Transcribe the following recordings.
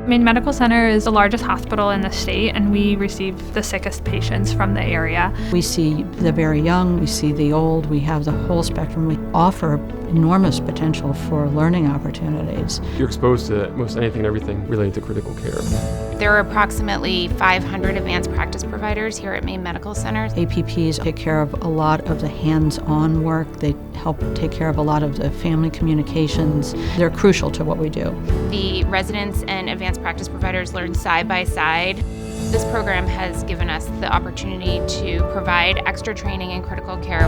Maine Medical Center is the largest hospital in the state, and we receive the sickest patients from the area. We see the very young, we see the old, we have the whole spectrum. We offer enormous potential for learning opportunities. You're exposed to most anything and everything related to critical care. There are approximately 500 advanced practice providers here at Maine Medical Center. APPs take care of a lot of the hands-on work. They help take care of a lot of the family communications. They're crucial to what we do. The residents and advanced practice providers learn side by side. This program has given us the opportunity to provide extra training in critical care.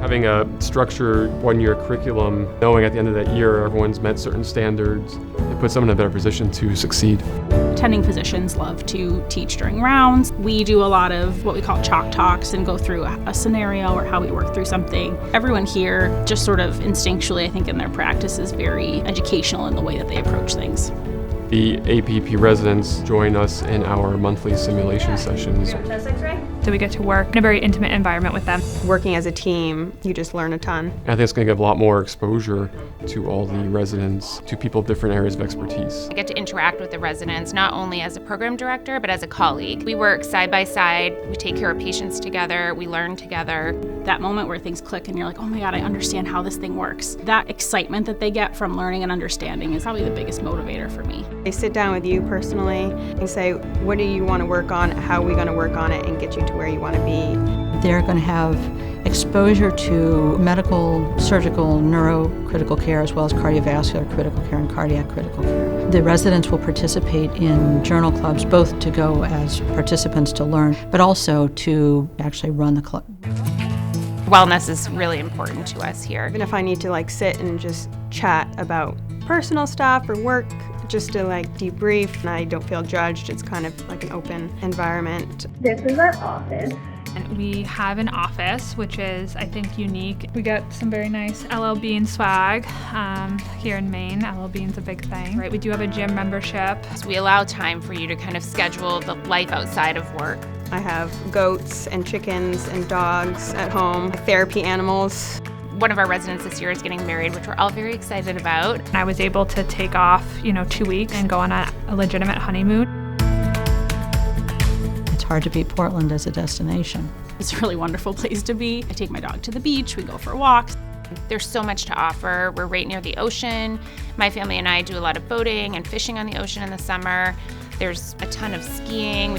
Having a structured one-year curriculum, knowing at the end of that year everyone's met certain standards, it puts them in a better position to succeed. Attending physicians love to teach during rounds. We do a lot of what we call chalk talks and go through a scenario or how we work through something. Everyone here just sort of instinctually, I think, in their practice is very educational in the way that they approach things. The APP residents join us in our monthly simulation sessions. So we get to work in a very intimate environment with them. Working as a team, you just learn a ton. I think it's going to give a lot more exposure to all the residents, to people of different areas of expertise. I get to interact with the residents not only as a program director, but as a colleague. We work side by side, we take care of patients together, we learn together. That moment where things click and you're like, oh my God, I understand how this thing works. That excitement that they get from learning and understanding is probably the biggest motivator for me. They sit down with you personally and say, what do you want to work on? How are we going to work on it and get you to where you want to be? They're going to have exposure to medical, surgical, neurocritical care, as well as cardiovascular critical care and cardiac critical care. The residents will participate in journal clubs, both to go as participants to learn, but also to actually run the club. Wellness is really important to us here. Even if I need to sit and just chat about personal stuff or work, just to debrief, and I don't feel judged. It's kind of like an open environment. This is our office. And we have an office, which is, I think, unique. We got some very nice LL Bean swag here in Maine. LL Bean's a big thing, right? We do have a gym membership. So we allow time for you to kind of schedule the life outside of work. I have goats and chickens and dogs at home, therapy animals. One of our residents this year is getting married, which we're all very excited about. I was able to take off, 2 weeks and go on a legitimate honeymoon. It's hard to beat Portland as a destination. It's a really wonderful place to be. I take my dog to the beach, we go for walks. There's so much to offer. We're right near the ocean. My family and I do a lot of boating and fishing on the ocean in the summer. There's a ton of skiing.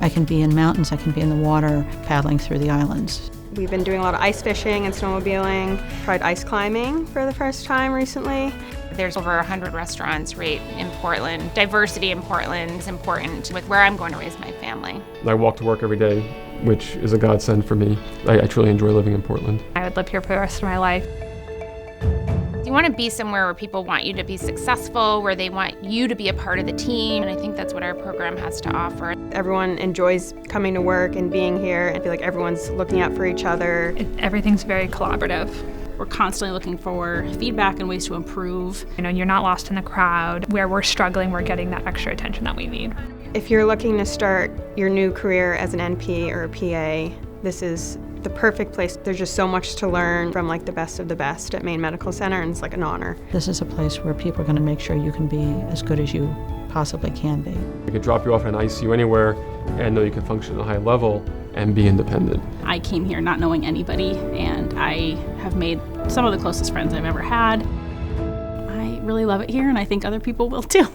I can be in mountains, I can be in the water, paddling through the islands. We've been doing a lot of ice fishing and snowmobiling. Tried ice climbing for the first time recently. There's over 100 restaurants right in Portland. Diversity in Portland is important with where I'm going to raise my family. I walk to work every day, which is a godsend for me. I truly enjoy living in Portland. I would live here for the rest of my life. You want to be somewhere where people want you to be successful, where they want you to be a part of the team, and I think that's what our program has to offer. Everyone enjoys coming to work and being here. I feel like everyone's looking out for each other. Everything's very collaborative. We're constantly looking for feedback and ways to improve. You're not lost in the crowd. Where we're struggling, we're getting that extra attention that we need. If you're looking to start your new career as an NP or a PA, this is the perfect place. There's just so much to learn from the best of the best at Maine Medical Center, and it's an honor. This is a place where people are going to make sure you can be as good as you possibly can be. We could drop you off in an ICU anywhere and know you can function at a high level and be independent. I came here not knowing anybody, and I have made some of the closest friends I've ever had. I really love it here, and I think other people will too.